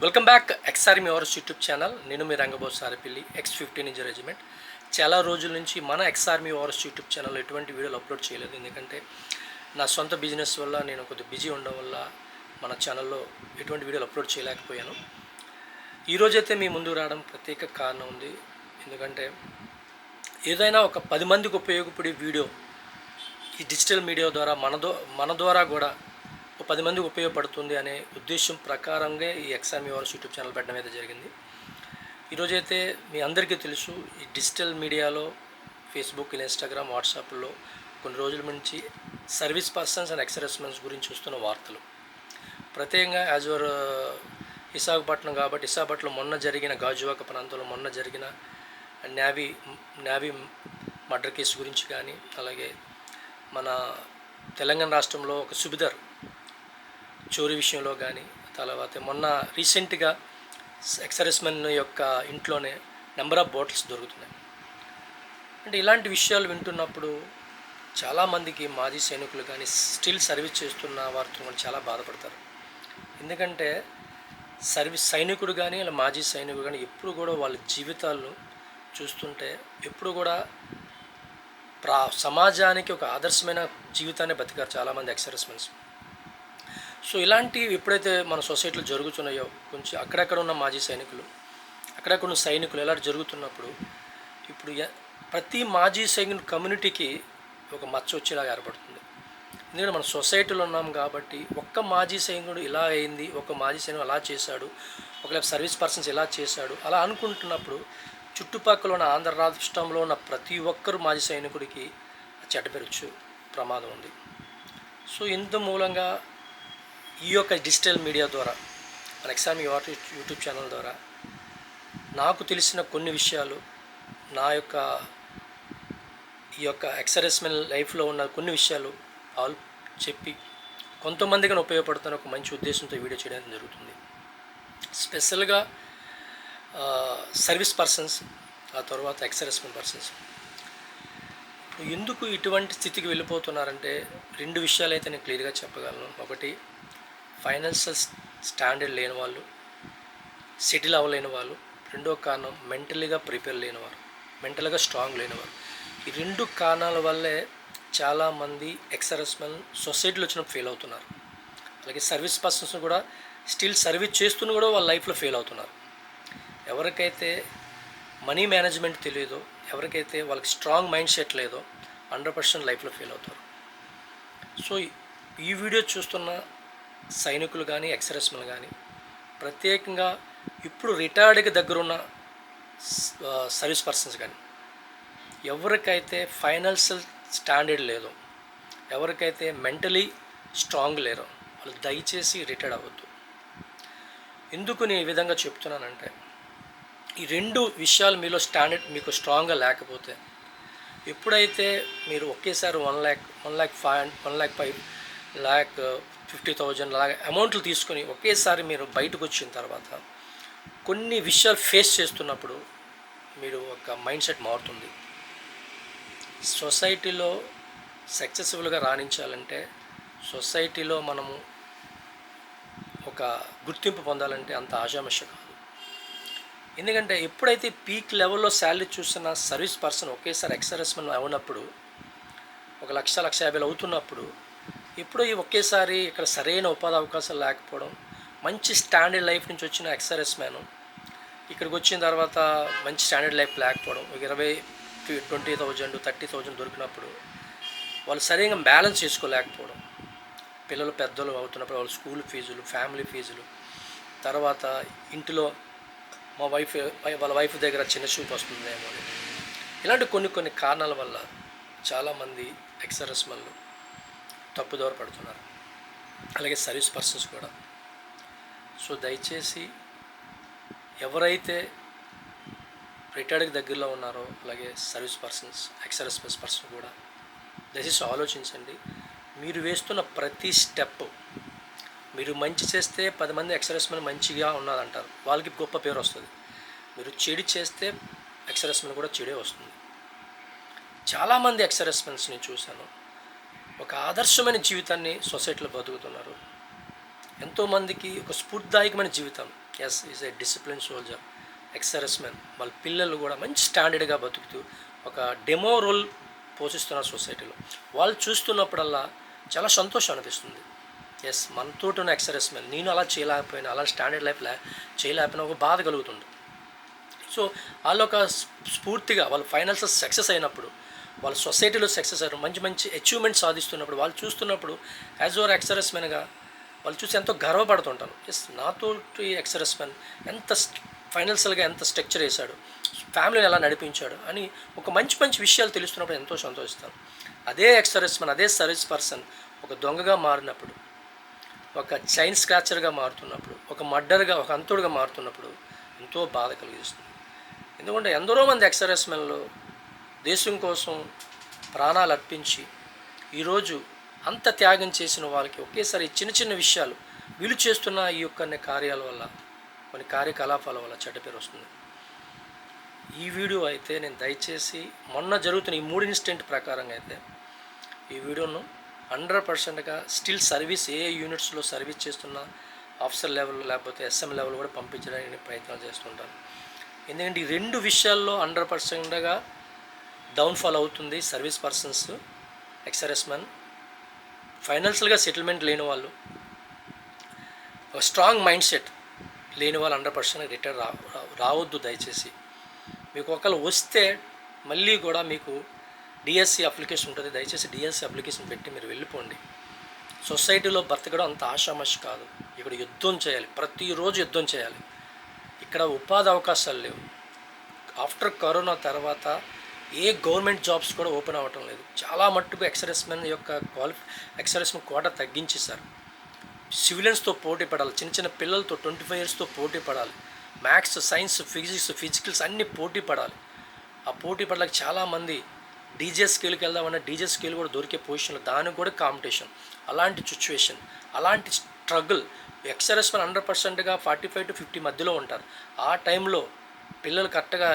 Welcome back ex army ours YouTube channel. నేను మీ రంగబోస్ Sarapalli X-15 regiment. చాలా రోజుల నుంచి మన ఎక్స్ఆర్మీ అవర్స్ యూట్యూబ్ ఛానల్లో ఎటువంటి వీడియోలు అప్లోడ్ చేయలేదు. ఎందుకంటే నా సొంత బిజినెస్ వల్ల నేను కొద్దిగా బిజీ ఉండడం వల్ల మన ఛానల్లో ఎటువంటి వీడియోలు అప్లోడ్ చేయలేకపోయాను. ఈరోజైతే మీ ముందుకు రావడం ప్రత్యేక కారణం ఉంది. ఎందుకంటే ఏదైనా ఒక 10 మందికి ఉపయోగపడే వీడియో ఈ డిజిటల్ మీడియా ద్వారా మన ద్వారా కూడా ఒక 10 మందికి ఉపయోగపడుతుంది అనే ఉద్దేశం ప్రకారంగా ఈ ఎక్స్ఆర్మీ అవర్స్ యూట్యూబ్ ఛానల్ పెట్టడం అయితే జరిగింది. ఈరోజైతే మీ అందరికీ తెలుసు, ఈ డిజిటల్ మీడియాలో ఫేస్బుక్, ఇన్స్టాగ్రామ్, వాట్సాప్లో కొన్ని రోజుల నుంచి సర్వీస్ పర్సన్స్ అండ్ ఎక్స్-సర్వీస్మెన్స్ గురించి వస్తున్న వార్తలు ప్రత్యేకంగా యాజ్ యువర్ విశాఖపట్నం కాబట్టి విశాఖపట్నంలో మొన్న జరిగిన గాజువాక ప్రాంతంలో మొన్న జరిగిన నేవీ మర్డర్ కేసు గురించి కానీ, అలాగే మన తెలంగాణ రాష్ట్రంలో ఒక సుబిదర్ చోరీ విషయంలో కానీ, తర్వాత మొన్న రీసెంట్గా ఎక్స్-సర్వీస్మెన్ యొక్క ఇంట్లోనే నెంబర్ ఆఫ్ బాటిల్స్ దొరుకుతున్నాయి. అంటే ఇలాంటి విషయాలు వింటున్నప్పుడు చాలామందికి మాజీ సైనికులు కానీ స్టిల్ సర్వీస్ చేస్తున్న వారితో కూడా చాలా బాధపడతారు. ఎందుకంటే సైనికుడు కానీ అలా మాజీ సైనికుడు కానీ ఎప్పుడు కూడా వాళ్ళ జీవితాలను చూస్తుంటే ఎప్పుడు కూడా సమాజానికి ఒక ఆదర్శమైన జీవితాన్ని బతికారు చాలామంది ఎక్స్-సర్వీస్మెన్స్. సో ఇలాంటివి ఎప్పుడైతే మన సొసైటీలో జరుగుతున్నాయో, కొంచెం అక్కడక్కడ ఉన్న మాజీ సైనికులు, అక్కడక్కడ ఉన్న సైనికులు ఇలా జరుగుతున్నప్పుడు ఇప్పుడు ప్రతి మాజీ సైనికుల కమ్యూనిటీకి ఒక మచ్చ వచ్చేలాగా ఏర్పడుతుంది. ఎందుకంటే మన సొసైటీలో ఉన్నాం కాబట్టి ఒక్క మాజీ సైనికుడు ఇలా అయింది, ఒక మాజీ సైనికుడు అలా చేశాడు, ఒకవేళ సర్వీస్ పర్సన్స్ ఇలా చేశాడు అలా అనుకుంటున్నప్పుడు చుట్టుపక్కల ఉన్న ఆంధ్ర రాష్ట్రంలో ఉన్న ప్రతి ఒక్కరు మాజీ సైనికుడికి చెడ్డ పేరు వచ్చే ప్రమాదం ఉంది. సో ఇందు మూలంగా ఈ యొక్క డిజిటల్ మీడియా ద్వారా మన ఎక్స్ఆర్మీ యూట్యూబ్ ఛానల్ ద్వారా నాకు తెలిసిన కొన్ని విషయాలు, నా యొక్క ఈ యొక్క ఎక్స్-సర్వీస్మెన్ లైఫ్లో ఉన్న కొన్ని విషయాలు వాళ్ళు చెప్పి కొంతమందికి ఉపయోగపడుతున్న ఒక మంచి ఉద్దేశంతో వీడియో చేయడం జరుగుతుంది. స్పెషల్గా సర్వీస్ పర్సన్స్, ఆ తర్వాత ఎక్స్-సర్వీస్మెన్ పర్సన్స్ ఎందుకు ఇటువంటి స్థితికి వెళ్ళిపోతున్నారంటే 2 విషయాలు అయితే నేను క్లియర్గా చెప్పగలను. ఒకటి, ఫైనాన్షియల్ స్టాండర్డ్ లేని వాళ్ళు, సెటిల్ అవ్వలేని వాళ్ళు. రెండో కారణం, మెంటలీగా ప్రిపేర్ లేనివారు, మెంటల్గా స్ట్రాంగ్ లేనివారు. ఈ 2 కారణాల వల్లే చాలామంది ఎక్స్-సర్వీస్మెన్ సొసైటీలో వచ్చినప్పుడు ఫెయిల్ అవుతున్నారు. అలాగే సర్వీస్ పర్సన్స్ కూడా స్టిల్ సర్వీస్ చేస్తున్న కూడా వాళ్ళ లైఫ్లో ఫెయిల్ అవుతున్నారు. ఎవరికైతే మనీ మేనేజ్మెంట్ తెలియదో, ఎవరికైతే వాళ్ళకి స్ట్రాంగ్ మైండ్ సెట్ లేదో 100% లైఫ్లో ఫెయిల్ అవుతారు. సో ఈ వీడియో చూస్తున్న సైనికులు కానీ ఎక్స్-సర్వీస్మెన్ కానీ, ప్రత్యేకంగా ఇప్పుడు రిటైర్డ్కి దగ్గరున్న సర్వీస్ పర్సన్స్ కానీ, ఎవరికైతే ఫైనాన్షియల్ స్టాండర్డ్ లేదో, ఎవరికైతే మెంటలీ స్ట్రాంగ్ లేరో వాళ్ళు దయచేసి రిటైర్డ్ అవ్వద్దు. ఎందుకు నేను ఈ విధంగా చెప్తున్నానంటే, ఈ 2 విషయాలు మీలో స్టాండర్డ్ మీకు స్ట్రాంగ్గా లేకపోతే, ఎప్పుడైతే మీరు ఒకేసారి 1,50,000 అలాగే అమౌంట్లు తీసుకొని ఒకేసారి మీరు బయటకు వచ్చిన తర్వాత కొన్ని విషయాలు ఫేస్ చేస్తున్నప్పుడు మీరు ఒక మైండ్ సెట్ మారుతుంది. సొసైటీలో సక్సెస్ఫుల్గా రాణించాలంటే, సొసైటీలో మనము ఒక గుర్తింపు పొందాలంటే అంత ఆషామాషి కాదు. ఎందుకంటే ఎప్పుడైతే పీక్ లెవెల్లో శాలరీ చూస్తున్న సర్వీస్ పర్సన్ ఒకేసారి ఎక్స్-సర్వీస్మెన్ అవునప్పుడు 1,50,000 అవుతున్నప్పుడు, ఎప్పుడో ఈ ఒకేసారి ఇక్కడ సరైన ఉపాధి అవకాశాలు లేకపోవడం, మంచి స్టాండర్డ్ లైఫ్ నుంచి వచ్చిన ఎక్స్-సర్వీస్మెన్ ఇక్కడికి వచ్చిన తర్వాత మంచి స్టాండర్డ్ లైఫ్ లేకపోవడం, 20,000, 30,000 దొరికినప్పుడు వాళ్ళు సరిగ్గా బ్యాలెన్స్ చేసుకోలేకపోవడం, పిల్లలు పెద్దలు అవుతున్నప్పుడు వాళ్ళ స్కూల్ ఫీజులు, ఫ్యామిలీ ఫీజులు, తర్వాత ఇంటిలో వాళ్ళ వైఫ్ దగ్గర చిన్న చూపు వస్తుందేమో అని, ఇలాంటి కొన్ని కారణాల వల్ల చాలామంది ఎక్స్-సర్వీస్మెన్లు తప్పుదోవ పడుతున్నారు. అలాగే సర్వీస్ పర్సన్స్ కూడా. సో దయచేసి ఎవరైతే రిటైర్డ్కి దగ్గరలో ఉన్నారో, అలాగే సర్వీస్ పర్సన్స్, ఎక్స్-సర్వీస్ పర్సన్ కూడా దయచేసి ఆలోచించండి. మీరు వేస్తున్న ప్రతి స్టెప్, మీరు మంచి చేస్తే 10 మంది ఎక్స్-సర్వీస్మెన్ మంచిగా ఉన్నదంటారు, వాళ్ళకి గొప్ప పేరు వస్తుంది. మీరు చెడు చేస్తే ఎక్స్-సర్వీస్మెన్ కూడా చెడే వస్తుంది. చాలామంది ఎక్స్-సర్వీస్మెన్స్ని చూశాను, ఒక ఆదర్శమైన జీవితాన్ని సొసైటీలో బతుకుతున్నారు. ఎంతోమందికి ఒక స్ఫూర్తిదాయకమైన జీవితం, yes is a discipline soldier, ex servicemen. వాళ్ళ పిల్లలు కూడా మంచి స్టాండర్డ్గా బతుకుతూ ఒక డెమో రోల్ పోషిస్తున్నారు సొసైటీలో. వాళ్ళు చూస్తున్నప్పుడల్లా చాలా సంతోషం అనిపిస్తుంది. ఎస్, మనతోటి ఉన్న ఎక్సర్ఎస్ మెన్ నేను అలా చేయలేకపోయినా, అలా స్టాండర్డ్ లైఫ్ చేయలేకపోయినా ఒక బాధ కలుగుతుంది. సో వాళ్ళు ఒక స్ఫూర్తిగా వాళ్ళు ఫైనల్స్ సక్సెస్ అయినప్పుడు, వాళ్ళ సొసైటీలో సక్సెస్ అయ్యారు, మంచి మంచి అచీవ్మెంట్ సాధిస్తున్నప్పుడు వాళ్ళు చూస్తున్నప్పుడు యాజ్ ఓవర్ ఎక్సర్ఎస్ మెన్గా వాళ్ళు చూసి ఎంతో గర్వపడుతుంటాను. ఎస్, నాతోటి ఎక్సర్ఎస్ మెన్ ఎంత ఫైనాన్షియల్గా ఎంత స్ట్రక్చర్ వేశాడు, ఫ్యామిలీని ఎలా నడిపించాడు అని ఒక మంచి మంచి విషయాలు తెలుస్తున్నప్పుడు ఎంతో సంతోషిస్తాను. అదే ఎక్సర్ఎస్ మెన్, అదే సర్వీస్ పర్సన్ ఒక దొంగగా మారినప్పుడు, ఒక చైన్ స్క్రాచర్గా మారుతున్నప్పుడు, ఒక మర్డర్గా, ఒక అంతుడుగా మారుతున్నప్పుడు ఎంతో బాధ కలిగిస్తుంది. ఎందుకంటే ఎందరో మంది ఎక్సర్ఎస్ మెన్లు దేశం కోసం ప్రాణాలు అర్పించి ఈరోజు అంత త్యాగం చేసిన వాళ్ళకి ఒకేసారి చిన్న చిన్న విషయాలు వీళ్ళు చేస్తున్న ఈ యొక్క కార్యాల వల్ల, కొన్ని కార్యకలాపాల వల్ల చెడ్డ పేరు వస్తుంది. ఈ వీడియో అయితే నేను దయచేసి మొన్న జరుగుతున్న ఈ 3 ఇన్సిడెంట్ ప్రకారంగా అయితే ఈ వీడియోను 100%గా స్టిల్ సర్వీస్ ఏ యూనిట్స్లో సర్వీస్ చేస్తున్న ఆఫీసర్ లెవెల్ లేకపోతే ఎస్ఎం లెవెల్ కూడా పంపించడానికి ప్రయత్నాలు చేస్తుంటాను. ఎందుకంటే ఈ 2 విషయాల్లో 100%గా డౌన్ఫాల్ అవుతుంది సర్వీస్ పర్సన్స్, ఎక్సర్ఎస్ మెన్. ఫైనాన్షియల్గా సెటిల్మెంట్ లేని వాళ్ళు, ఒక స్ట్రాంగ్ మైండ్ సెట్ లేని వాళ్ళు 100% రిటైర్ రావద్దు దయచేసి. మీకు ఒకవేళ వస్తే మళ్ళీ కూడా మీకు డిఎస్సి అప్లికేషన్ ఉంటుంది, దయచేసి డిఎస్సి అప్లికేషన్ పెట్టి మీరు వెళ్ళిపోండి. సొసైటీలో బతకడం అంత ఆషామాషి కాదు. ఇక్కడ యుద్ధం చేయాలి, ప్రతిరోజు యుద్ధం చేయాలి. ఇక్కడ ఉపాధి అవకాశాలు లేవు. ఆఫ్టర్ కరోనా తర్వాత ఏ గవర్నమెంట్ జాబ్స్ కూడా ఓపెన్ అవ్వటం లేదు. చాలా మట్టుకు ఎక్సర్ఎస్ మెన్ యొక్క ఎక్సర్ఎస్ మెన్ కోట తగ్గించేశారు. సివిలియన్స్తో పోటీ పడాలి, చిన్న చిన్న పిల్లలతో 25 yearsతో పోటీ పడాలి, మ్యాథ్స్, సైన్స్, ఫిజికల్స్ అన్నీ పోటీ పడాలి. ఆ పోటీ పడలేక చాలామంది డీజే స్కేల్కి వెళ్దామన్నా డీజే స్కేల్ కూడా దొరికే పొజిషన్లో, దానికి కూడా కాంపిటీషన్. అలాంటి సిచ్యువేషన్, అలాంటి స్ట్రగుల్. ఎక్సర్ఎస్ మెన్ 100%గా 45 to 50 మధ్యలో ఉంటారు. ఆ టైంలో పిల్లలు కరెక్ట్గా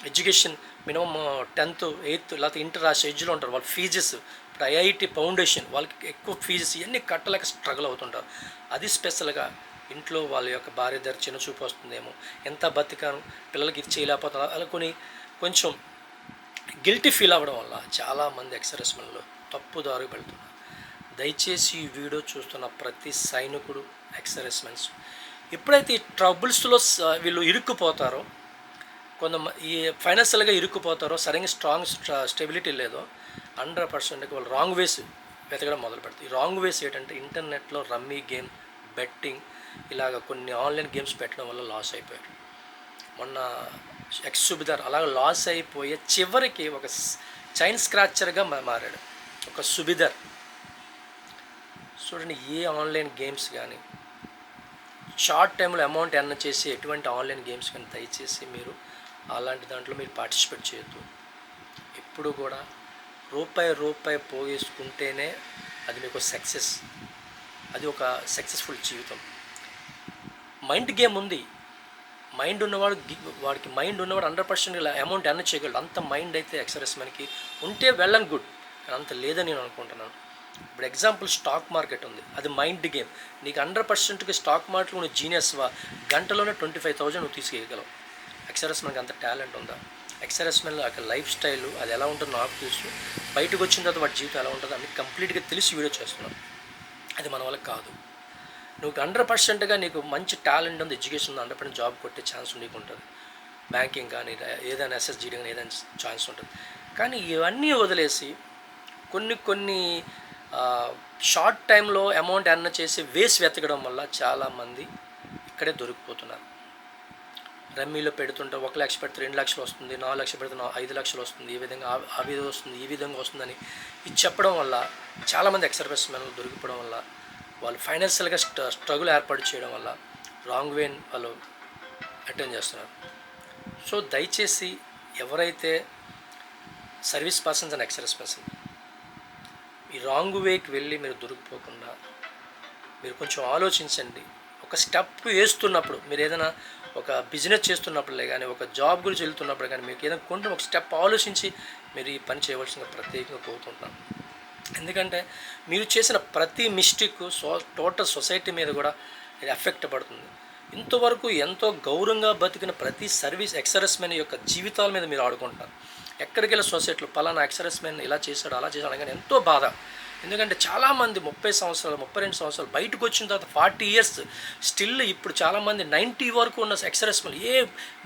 ఎడ్యుకేషన్ మినిమం 10th 8th లేకపోతే ఇంటర్ రాసే ఏజ్లో ఉంటారు. వాళ్ళ ఫీజెస్ ఇప్పుడు ఐఐటి ఫౌండేషన్ వాళ్ళకి ఎక్కువ ఫీజెస్ ఇవన్నీ కట్టలేక స్ట్రగుల్ అవుతుంటారు. అది స్పెషల్గా ఇంట్లో వాళ్ళ యొక్క భార్య దగ్గర చిన్న చూపు వస్తుందేమో, ఎంత బతికాను పిల్లలకి ఇది చేయలేకపోతున్నారు అలా కొంచెం గిల్టీ ఫీల్ అవ్వడం వల్ల చాలామంది ఎక్సర్ఎస్ మెన్లు తప్పుదారికి వెళ్తున్నారు. దయచేసి ఈ వీడియో చూస్తున్న ప్రతి సైనికుడు, ఎక్సర్ఎస్ మెన్స్ ఎప్పుడైతే ఈ ట్రబుల్స్లో వీళ్ళు ఇరుక్కుపోతారో, ఈ ఫైనాన్షియల్గా ఇరుక్కుపోతారో, సరైన స్టెబిలిటీ లేదో 100%గా వాళ్ళు రాంగ్ వేస్ వెతకడం మొదలు పెడతారు. ఈ రాంగ్ వేస్ ఏంటంటే ఇంటర్నెట్లో రమ్మీ గేమ్, బెట్టింగ్, ఇలాగ కొన్ని ఆన్లైన్ గేమ్స్ పెట్టడం వల్ల లాస్ అయిపోయారు. మొన్న ఎక్స్ సుబిదార్ అలాగ లాస్ అయిపోయే చివరికి ఒక చైన్ స్క్రాచర్గా మారాడు ఒక సుబిదార్. చూడండి, ఏ ఆన్లైన్ గేమ్స్ కానీ షార్ట్ టైంలో అమౌంట్ ఎర్న్ చేసి ఎటువంటి ఆన్లైన్ గేమ్స్ కానీ దయచేసి మీరు అలాంటి దాంట్లో మీరు పార్టిసిపేట్ చేయొద్దు. ఎప్పుడు కూడా రూపాయి పోగేసుకుంటేనే అది మీకు సక్సెస్, అది ఒక సక్సెస్ఫుల్ జీవితం. మైండ్ గేమ్ ఉంది, మైండ్ ఉన్నవాడు, వాడికి మైండ్ ఉన్నవాడు 100% అమౌంట్ ఎర్న్ చేయగలడు. అంత మైండ్ అయితే ఎక్సర్ఎస్ మెన్కి ఉంటే వెల్ అండ్ గుడ్, కానీ అంత లేదని నేను అనుకుంటున్నాను. ఇప్పుడు ఎగ్జాంపుల్ స్టాక్ మార్కెట్ ఉంది, అది మైండ్ గేమ్. నీకు 100%కి స్టాక్ మార్కెట్లో నువ్వు జీనియస్వా, గంటలోనే 25,000 నువ్వు తీసుకెళ్ళగలవు. ఎక్సర్ఎస్ మెన్కి అంత టాలెంట్ ఉందా? ఎక్సర్ఎస్ మెన్ ఒక లైఫ్ స్టైల్ అది ఎలా ఉంటుందో నాకు తెలుసు, బయటకు వచ్చిన తర్వాత వాడి జీవితం ఎలా ఉంటుందో అన్ని కంప్లీట్గా తెలిసి వీడియో చేస్తున్నాను. అది మన వల్ల కాదు. నువ్వు 100%గా నీకు మంచి టాలెంట్ ఉంది, ఎడ్యుకేషన్ ఉంది, 100% జాబ్ కొట్టే ఛాన్స్ నీకు ఉంటుంది. బ్యాంకింగ్ కానీ ఏదైనా ఎస్ఎస్జీడీ కానీ ఏదైనా ఛాన్స్ ఉంటుంది. కానీ ఇవన్నీ వదిలేసి కొన్ని షార్ట్ టైంలో అమౌంట్ ఎర్న్ చేసి వేసి వెతకడం వల్ల చాలామంది ఇక్కడే దొరికిపోతున్నారు. రమ్మీలో పెడుతుంటే 1 లక్ష పెడితే 2 లక్షలు వస్తుంది, 4 లక్షలు పెడితే 5 లక్షలు వస్తుంది, ఈ విధంగా ఆ విధంగా వస్తుంది, ఈ విధంగా వస్తుందని ఇది చెప్పడం వల్ల చాలామంది ఎక్సర్విస్ మెన్లు దొరికిపోవడం వల్ల, వాళ్ళు ఫైనాన్షియల్గా స్ట్రగుల్ ఏర్పాటు చేయడం వల్ల రాంగ్ వేని వాళ్ళు అటెండ్ చేస్తున్నారు. సో దయచేసి ఎవరైతే service persons and ex-service person ఈ రాంగ్ వేకి వెళ్ళి మీరు దొరికిపోకుండా మీరు కొంచెం ఆలోచించండి. ఒక స్టెప్ వేస్తున్నప్పుడు, మీరు ఏదైనా ఒక బిజినెస్ చేస్తున్నప్పుడే కానీ, ఒక జాబ్ గురించి వెళ్తున్నప్పుడు కానీ, మీకు ఏదైనా కొంచెం ఒక స్టెప్ ఆలోచించి మీరు ఈ పని చేయవలసిన ప్రత్యేకంగా కోరుకుంటున్నాను. ఎందుకంటే మీరు చేసిన ప్రతి మిస్టేక్ టోటల్ సొసైటీ మీద కూడా ఇది ఎఫెక్ట్ పడుతుంది. ఇంతవరకు ఎంతో గౌరవంగా బతికిన ప్రతి సర్వీస్ ఎక్సర్విస్ మెన్ యొక్క జీవితాల మీద మీరు ఆడుకుంటారు. ఎక్కడికి వెళ్ళి సొసైటీలో పలానా ఎక్సర్విస్ మెన్ ఇలా చేశాడు అలా చేశాడు అనగానే ఎంతో బాధ. ఎందుకంటే చాలామంది 30 సంవత్సరాలు 32 సంవత్సరాలు బయటకు వచ్చిన తర్వాత 40 ఇయర్స్ స్టిల్ ఇప్పుడు చాలామంది 90 వరకు ఉన్న ఎక్సర్విస్ మెన్లు ఏ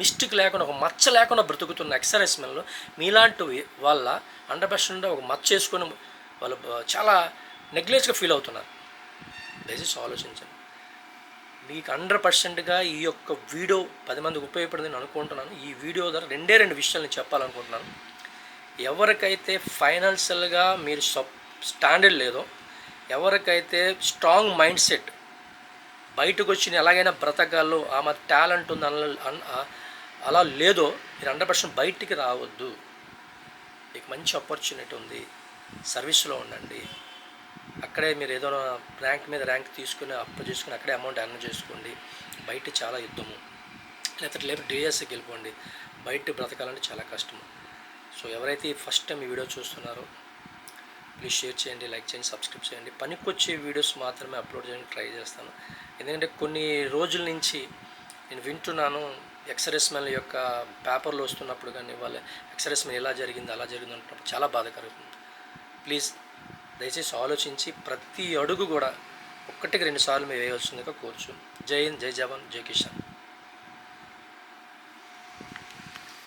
మిస్టేక్ లేకుండా ఒక మచ్చ లేకుండా బ్రతుకుతున్న ఎక్సర్విస్ మెన్లు మీలాంటి వాళ్ళ 100% ఒక మచ్చ చేసుకొని వాళ్ళు చాలా నెగ్లెక్ట్గా ఫీల్ అవుతున్నారు. దయచేసి ఆలోచించండి. మీకు 100%గా ఈ యొక్క వీడియో 10 మందికి ఉపయోగపడింది నేను అనుకుంటున్నాను. ఈ వీడియో ద్వారా రెండు విషయాలు నేను చెప్పాలనుకుంటున్నాను. ఎవరికైతే ఫైనాన్షియల్గా మీరు స్టాండర్డ్ లేదో, ఎవరికైతే స్ట్రాంగ్ మైండ్ సెట్ బయటకు వచ్చి ఎలాగైనా బ్రతకాలో ఆమె టాలెంట్ ఉంది అలా లేదో మీరు 100% బయటికి రావద్దు. మీకు మంచి ఆపర్చునిటీ ఉంది, సర్వీస్లో ఉండండి. అక్కడే మీరు ఏదైనా ర్యాంక్ మీద ర్యాంక్ తీసుకుని అప్పు చేసుకుని అక్కడే అమౌంట్ ఎర్న్ చేసుకోండి. బయట చాలా యుద్ధము, లేకపోతే డిఎస్సికి వెళ్ళిపోండి. బయట బ్రతకాలంటే చాలా కష్టము. సో ఎవరైతే ఫస్ట్ టైం ఈ వీడియో చూస్తున్నారో ప్లీజ్ షేర్ చేయండి, లైక్ చేయండి, సబ్స్క్రైబ్ చేయండి. పనికొచ్చే వీడియోస్ మాత్రమే అప్లోడ్ చేయడానికి ట్రై చేస్తాను. ఎందుకంటే కొన్ని రోజుల నుంచి నేను వింటున్నాను ఎక్సర్విస్ మెన్ యొక్క పేపర్లు వస్తున్నప్పుడు కానీ వాళ్ళు ఎక్సర్విస్ మెన్ ఎలా జరిగింది అలా జరిగింది అంటున్నప్పుడు చాలా బాధకరంగా. ప్లీజ్ దయచేసి ఆలోచించి ప్రతి అడుగు కూడా 1-2 సార్లు మీరు వేయవలసిందిగా కోరుచు. జై హింద్, జై జవాన్, జై కిసాన్.